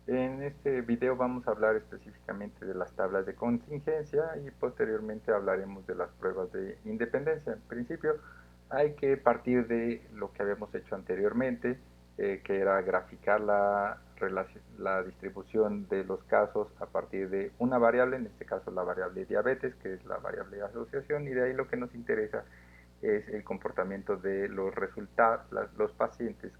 En este video vamos a hablar específicamente de las tablas de contingencia y posteriormente hablaremos de las pruebas de independencia. En principio hay que partir de lo que habíamos hecho anteriormente, que era graficar la distribución de los casos a partir de una variable, en este caso la variable diabetes, que es la variable de asociación, y de ahí lo que nos interesa es el comportamiento de los resultados, los pacientes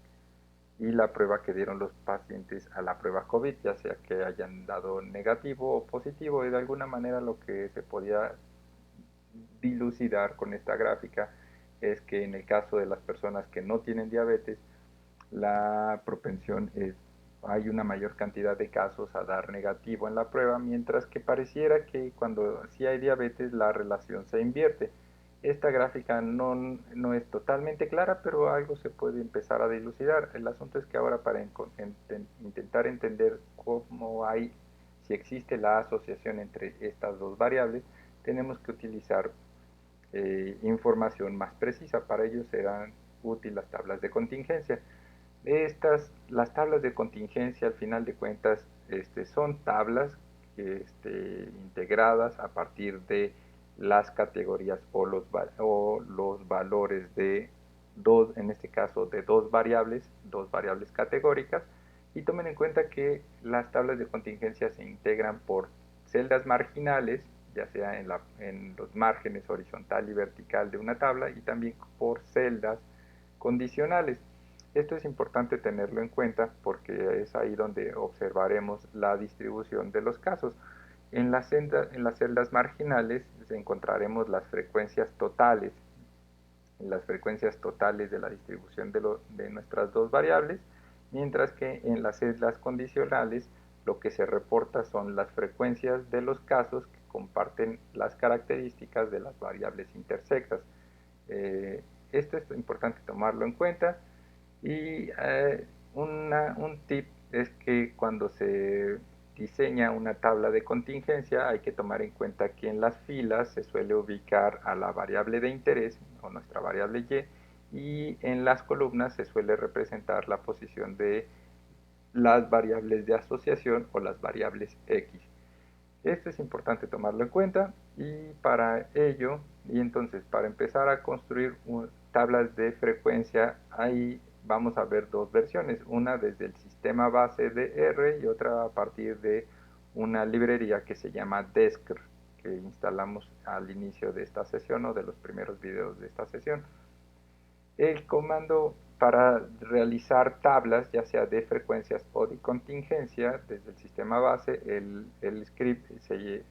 y la prueba que dieron los pacientes a la prueba COVID, ya sea que hayan dado negativo o positivo, y de alguna manera lo que se podía dilucidar con esta gráfica es que en el caso de las personas que no tienen diabetes, la propensión es, hay una mayor cantidad de casos a dar negativo en la prueba, mientras que pareciera que cuando sí hay diabetes la relación se invierte. Esta gráfica no es totalmente clara, pero algo se puede empezar a dilucidar. El asunto es que ahora para intentar entender cómo hay, si existe la asociación entre estas dos variables, tenemos que utilizar información más precisa. Para ello serán útiles las tablas de contingencia. Las tablas de contingencia, al final de cuentas, son tablas integradas a partir de las categorías o los valores de dos, en este caso de dos variables categóricas, y tomen en cuenta que las tablas de contingencia se integran por celdas marginales, ya sea en los márgenes horizontal y vertical de una tabla, y también por celdas condicionales. Esto es importante tenerlo en cuenta porque es ahí donde observaremos la distribución de los casos. En las celdas marginales encontraremos las frecuencias totales de la distribución de nuestras dos variables, mientras que en las celdas condicionales lo que se reporta son las frecuencias de los casos que comparten las características de las variables intersectas. Esto es importante tomarlo en cuenta. Y un tip es que cuando se diseña una tabla de contingencia hay que tomar en cuenta que en las filas se suele ubicar a la variable de interés o nuestra variable y en las columnas se suele representar la posición de las variables de asociación o las variables X. Esto es importante tomarlo en cuenta y para ello, y entonces para empezar a construir tablas de frecuencia, ahí vamos a ver dos versiones, una desde el sistema base de R y otra a partir de una librería que se llama Deskr, que instalamos al inicio de esta sesión o de los primeros videos de esta sesión. El comando para realizar tablas, ya sea de frecuencias o de contingencia, desde el sistema base, el script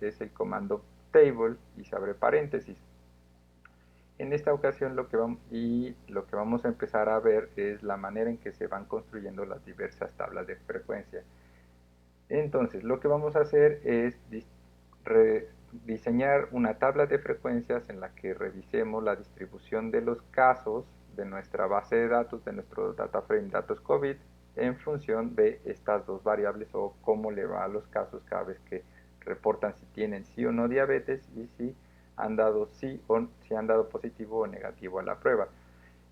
es el comando table y se abre paréntesis. En esta ocasión lo que vamos a empezar a ver es la manera en que se van construyendo las diversas tablas de frecuencia. Entonces, lo que vamos a hacer es diseñar una tabla de frecuencias en la que revisemos la distribución de los casos de nuestra base de datos, de nuestro data frame datos COVID, en función de estas dos variables o cómo le va a los casos cada vez que reportan si tienen sí o no diabetes y si han dado positivo o negativo a la prueba.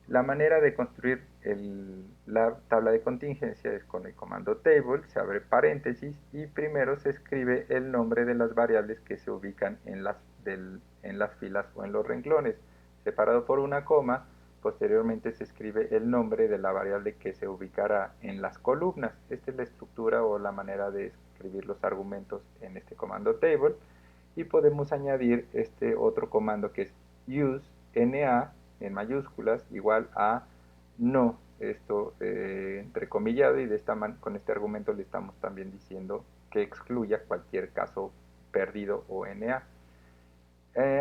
La manera de construir la tabla de contingencia es con el comando table, se abre paréntesis y primero se escribe el nombre de las variables que se ubican en las filas o en los renglones, separado por una coma. Posteriormente se escribe el nombre de la variable que se ubicará en las columnas. Esta es la estructura o la manera de escribir los argumentos en este comando table. Y podemos añadir este otro comando que es use na en mayúsculas igual a no, esto entrecomillado, y con este argumento le estamos también diciendo que excluya cualquier caso perdido o na.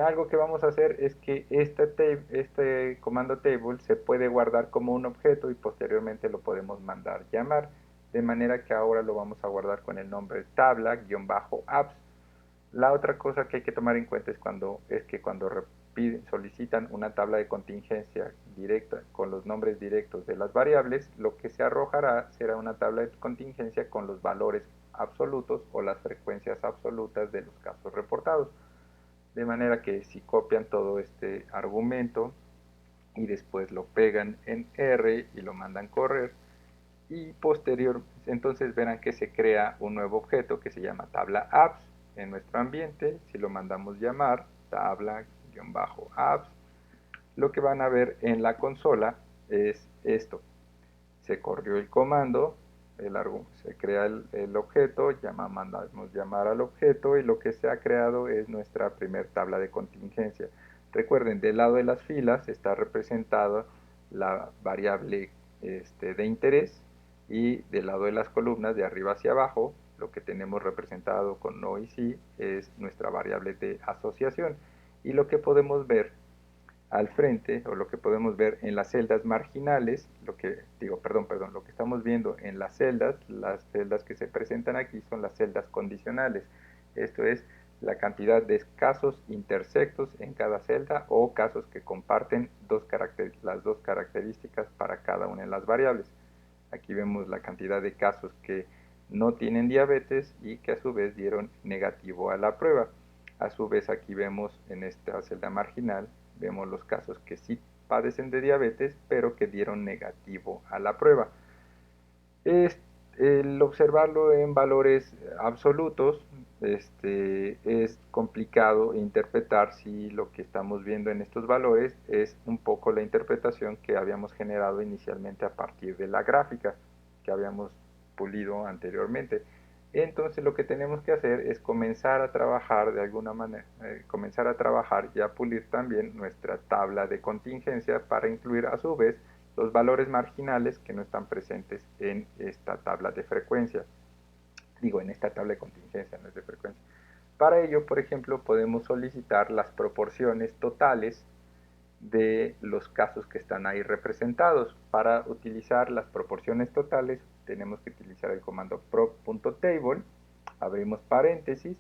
Algo que vamos a hacer es que este comando table se puede guardar como un objeto y posteriormente lo podemos mandar llamar, de manera que ahora lo vamos a guardar con el nombre tabla-apps. La otra cosa que hay que tomar en cuenta es que cuando solicitan una tabla de contingencia directa con los nombres directos de las variables, lo que se arrojará será una tabla de contingencia con los valores absolutos o las frecuencias absolutas de los casos reportados. De manera que si copian todo este argumento y después lo pegan en R y lo mandan correr, y posterior, entonces verán que se crea un nuevo objeto que se llama tabla apps en nuestro ambiente. Si lo mandamos llamar tabla-apps, lo que van a ver en la consola es esto. Se corrió el comando, se crea el objeto, mandamos llamar al objeto y lo que se ha creado es nuestra primer tabla de contingencia. Recuerden, del lado de las filas está representada la variable de interés y del lado de las columnas, de arriba hacia abajo, lo que tenemos representado con no y sí es nuestra variable de asociación. Y lo que podemos ver al frente, o lo que podemos ver en las celdas marginales, lo que estamos viendo en las celdas que se presentan aquí son las celdas condicionales. Esto es la cantidad de casos intersectos en cada celda o casos que comparten las dos características para cada una de las variables. Aquí vemos la cantidad de casos que no tienen diabetes y que a su vez dieron negativo a la prueba. A su vez aquí vemos en esta celda marginal, vemos los casos que sí padecen de diabetes, pero que dieron negativo a la prueba. El observarlo en valores absolutos es complicado interpretar si lo que estamos viendo en estos valores es un poco la interpretación que habíamos generado inicialmente a partir de la gráfica que habíamos pulido anteriormente. Entonces lo que tenemos que hacer es comenzar a trabajar de alguna manera, comenzar a trabajar y a pulir también nuestra tabla de contingencia para incluir a su vez los valores marginales que no están presentes en esta tabla de frecuencia. Digo, en esta tabla de contingencia, no es de frecuencia. Para ello, por ejemplo, podemos solicitar las proporciones totales de los casos que están ahí representados. Para utilizar las proporciones totales, tenemos que utilizar el comando prop.table, abrimos paréntesis,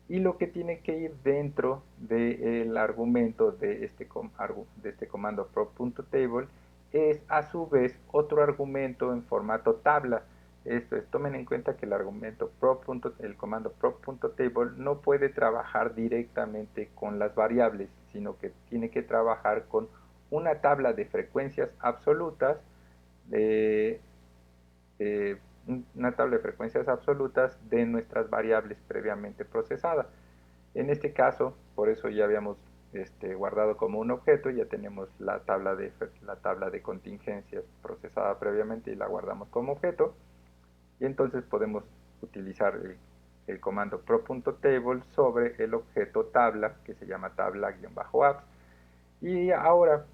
y lo que tiene que ir dentro del argumento de este comando prop.table es a su vez otro argumento en formato tabla. Esto es, tomen en cuenta que el comando prop.table no puede trabajar directamente con las variables, sino que tiene que trabajar con una tabla de frecuencias absolutas, de, eh, una tabla de frecuencias absolutas de nuestras variables previamente procesadas. En este caso, por eso ya habíamos guardado como un objeto, ya tenemos la tabla de contingencias procesada previamente y la guardamos como objeto. Y entonces podemos utilizar el comando pro.table sobre el objeto tabla, que se llama tabla-apps. Y ahora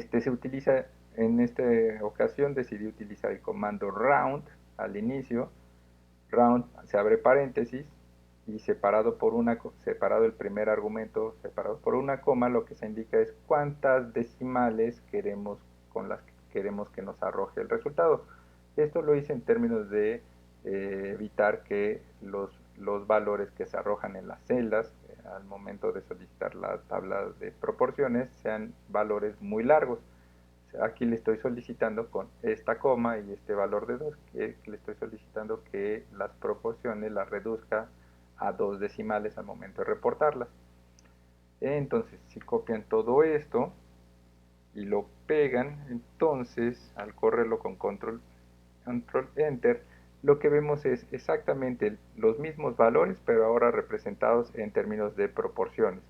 se utiliza, en esta ocasión decidí utilizar el comando round al inicio. Round se abre paréntesis y separado el primer argumento, separado por una coma, lo que se indica es cuántas decimales con las que queremos que nos arroje el resultado. Esto lo hice en términos de evitar que los valores que se arrojan en las celdas al momento de solicitar la tabla de proporciones sean valores muy largos. Aquí le estoy solicitando con esta coma y este valor de 2, que le estoy solicitando que las proporciones las reduzca a 2 decimales al momento de reportarlas. Entonces, si copian todo esto y lo pegan, entonces al correrlo con control enter, lo que vemos es exactamente los mismos valores, pero ahora representados en términos de proporciones.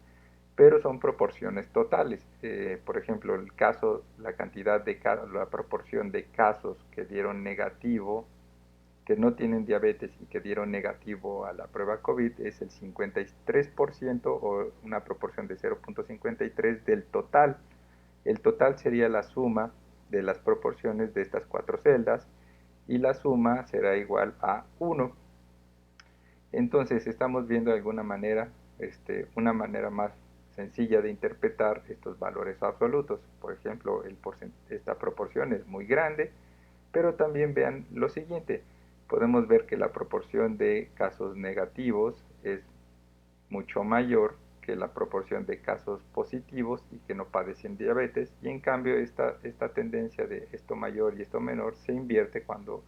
Pero son proporciones totales. Por ejemplo, la proporción de casos que dieron negativo, que no tienen diabetes y que dieron negativo a la prueba COVID es el 53% o una proporción de 0.53 del total. El total sería la suma de las proporciones de estas cuatro celdas y la suma será igual a 1. Entonces estamos viendo de alguna manera una manera más sencilla de interpretar estos valores absolutos. Por ejemplo, esta proporción es muy grande, pero también vean lo siguiente. Podemos ver que la proporción de casos negativos es mucho mayor que la proporción de casos positivos y que no padecen diabetes, y en cambio esta tendencia de esto mayor y esto menor se invierte cuando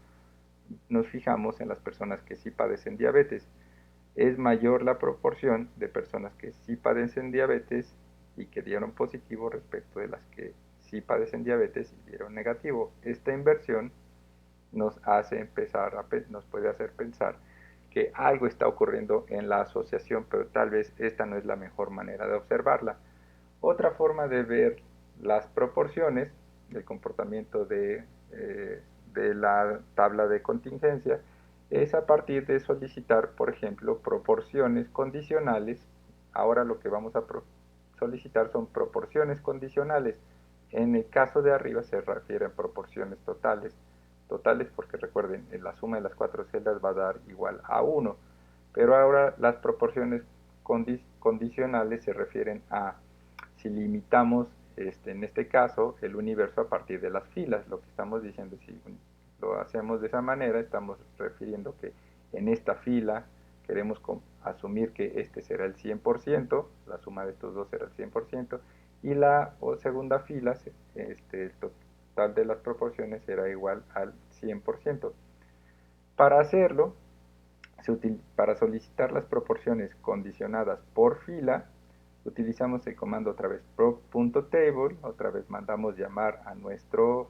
nos fijamos en las personas que sí padecen diabetes. Es mayor la proporción de personas que sí padecen diabetes y que dieron positivo respecto de las que sí padecen diabetes y dieron negativo. Esta inversión nos hace nos puede hacer pensar que algo está ocurriendo en la asociación, pero tal vez esta no es la mejor manera de observarla. Otra forma de ver las proporciones del comportamiento de la tabla de contingencia es a partir de solicitar, por ejemplo, proporciones condicionales. Ahora lo que vamos a solicitar son proporciones condicionales. En el caso de arriba se refieren a proporciones totales. Totales porque recuerden, la suma de las cuatro celdas va a dar igual a 1. Pero ahora las proporciones condicionales se refieren a si limitamos, en este caso, el universo a partir de las filas. Lo que estamos diciendo, si lo hacemos de esa manera, estamos refiriendo que en esta fila queremos asumir que este será el 100%, la suma de estos dos será el 100%, y la segunda fila, el total de las proporciones será igual al 100%. Para hacerlo, para solicitar las proporciones condicionadas por fila, utilizamos el comando otra vez prop.table, otra vez mandamos llamar a nuestro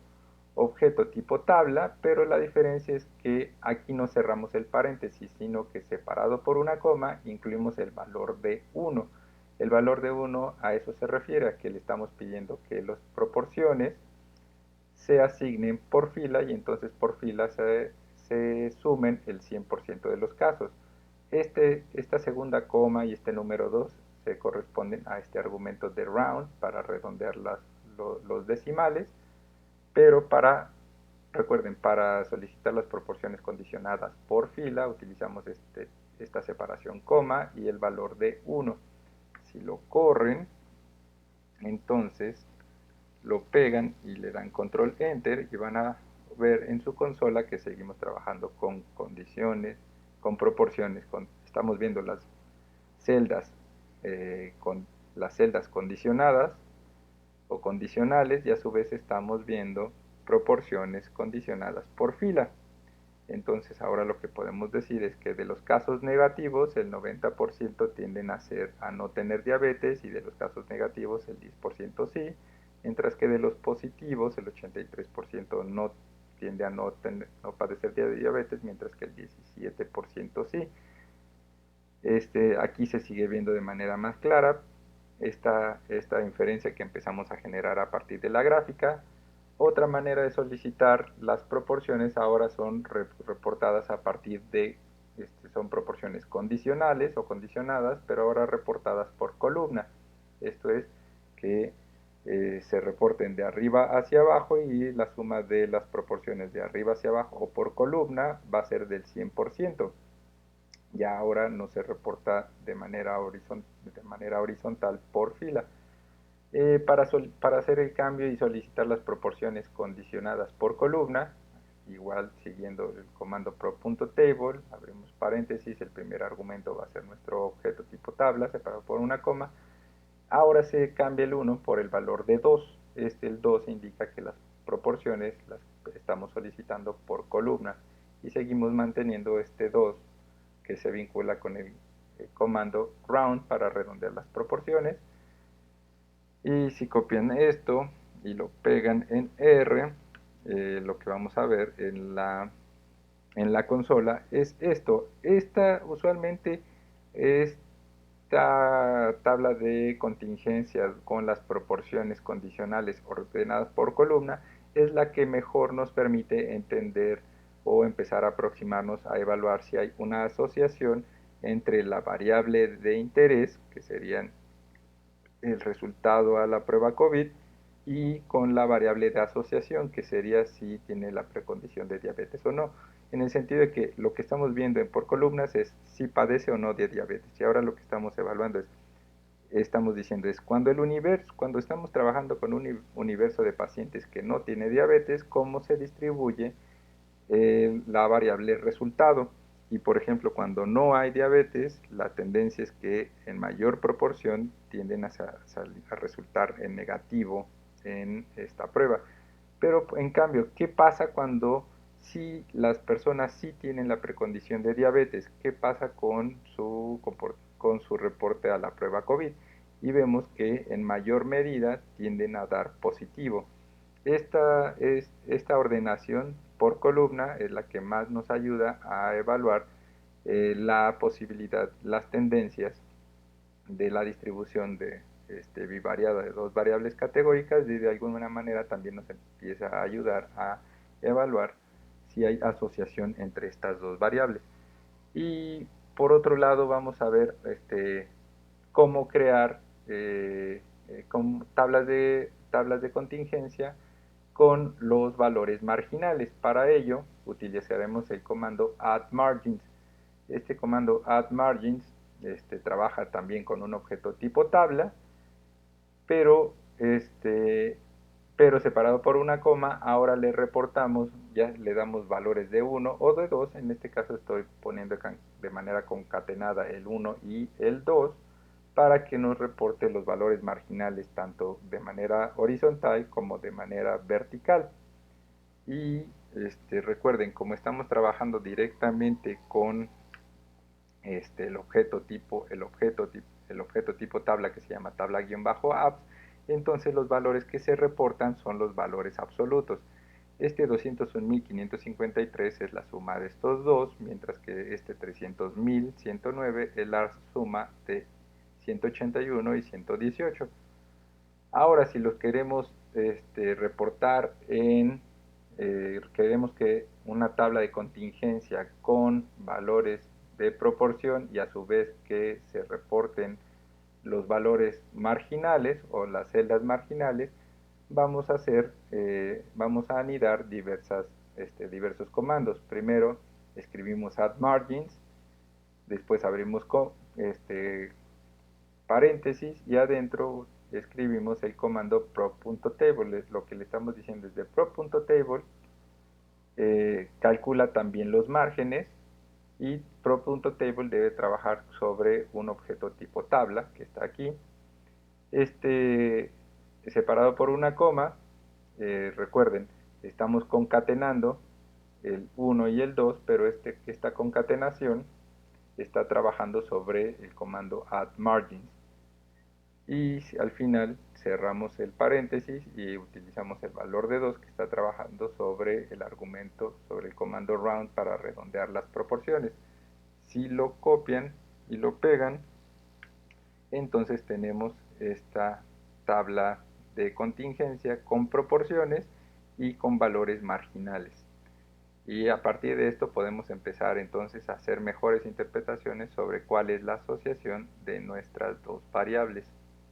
objeto tipo tabla, pero la diferencia es que aquí no cerramos el paréntesis, sino que separado por una coma incluimos el valor de 1. El valor de 1 a eso se refiere, a que le estamos pidiendo que las proporciones se asignen por fila y entonces por fila se sumen el 100% de los casos. Esta segunda coma y este número 2 se corresponden a este argumento de round para redondear los decimales, pero recuerden, para solicitar las proporciones condicionadas por fila utilizamos esta separación coma y el valor de 1. Si lo corren, entonces lo pegan y le dan control enter y van a ver en su consola que seguimos trabajando con condiciones, con proporciones, estamos viendo las celdas con las celdas condicionadas o condicionales y a su vez estamos viendo proporciones condicionadas por fila. Entonces ahora lo que podemos decir es que de los casos negativos el 90% tienden a no tener diabetes y de los casos negativos el 10% sí, mientras que de los positivos el 83% no tiende a no padecer diabetes, mientras que el 17% sí. Aquí se sigue viendo de manera más clara esta inferencia que empezamos a generar a partir de la gráfica. Otra manera de solicitar las proporciones ahora son reportadas a partir de, son proporciones condicionales o condicionadas, pero ahora reportadas por columna. Esto es que se reporten de arriba hacia abajo y la suma de las proporciones de arriba hacia abajo o por columna va a ser del 100%. Ya ahora no se reporta de manera horizontal por fila. Para hacer el cambio y solicitar las proporciones condicionadas por columna, igual siguiendo el comando pro.table, abrimos paréntesis, el primer argumento va a ser nuestro objeto tipo tabla, separado por una coma. Ahora se cambia el 1 por el valor de 2. El 2 indica que las proporciones las estamos solicitando por columna y seguimos manteniendo este 2 que se vincula con el comando round para redondear las proporciones. Y si copian esto y lo pegan en R, lo que vamos a ver en la consola es esto. Usualmente esta tabla de contingencias con las proporciones condicionales ordenadas por columna es la que mejor nos permite entender o empezar a aproximarnos a evaluar si hay una asociación entre la variable de interés, que serían el resultado a la prueba COVID, y con la variable de asociación, que sería si tiene la precondición de diabetes o no, en el sentido de que lo que estamos viendo por columnas es si padece o no de diabetes, y ahora lo que estamos evaluando estamos diciendo es cuando estamos trabajando con un universo de pacientes que no tiene diabetes, cómo se distribuye la variable resultado. Y por ejemplo, cuando no hay diabetes, la tendencia es que en mayor proporción tienden a resultar en negativo en esta prueba. Pero en cambio, ¿qué pasa cuando si las personas sí tienen la precondición de diabetes? ¿Qué pasa con su reporte a la prueba COVID? Y vemos que en mayor medida tienden a dar positivo. Esta ordenación por columna es la que más nos ayuda a evaluar la posibilidad, las tendencias de la distribución de bivariada de dos variables categóricas, y de alguna manera también nos empieza a ayudar a evaluar si hay asociación entre estas dos variables. Y por otro lado vamos a ver cómo crear tablas de contingencia con los valores marginales. Para ello utilizaremos el comando add_margins. Este comando add_margins trabaja también con un objeto tipo tabla, pero, pero separado por una coma. Ahora le reportamos, ya le damos valores de 1 o de 2. En este caso estoy poniendo de manera concatenada el 1 y el 2 para que nos reporte los valores marginales tanto de manera horizontal como de manera vertical. Y recuerden, como estamos trabajando directamente con el objeto tipo tabla, que se llama tabla-apps, entonces los valores que se reportan son los valores absolutos. Este 201.553 es la suma de estos dos, mientras que este 300.109 es la suma de 181 y 118. Ahora, si los queremos reportar queremos que una tabla de contingencia con valores de proporción, y a su vez que se reporten los valores marginales o las celdas marginales, vamos a anidar diversos comandos. Primero escribimos add_margins, después abrimos paréntesis y adentro escribimos el comando prop.table. Lo que le estamos diciendo es de prop.table calcula también los márgenes, y prop.table debe trabajar sobre un objeto tipo tabla que está aquí, separado por una coma. Recuerden, estamos concatenando el 1 y el 2, pero esta concatenación está trabajando sobre el comando add_margins. Y al final cerramos el paréntesis y utilizamos el valor de 2 que está trabajando sobre el argumento, sobre el comando round, para redondear las proporciones. Si lo copian y lo pegan, entonces tenemos esta tabla de contingencia con proporciones y con valores marginales. Y a partir de esto podemos empezar entonces a hacer mejores interpretaciones sobre cuál es la asociación de nuestras dos variables.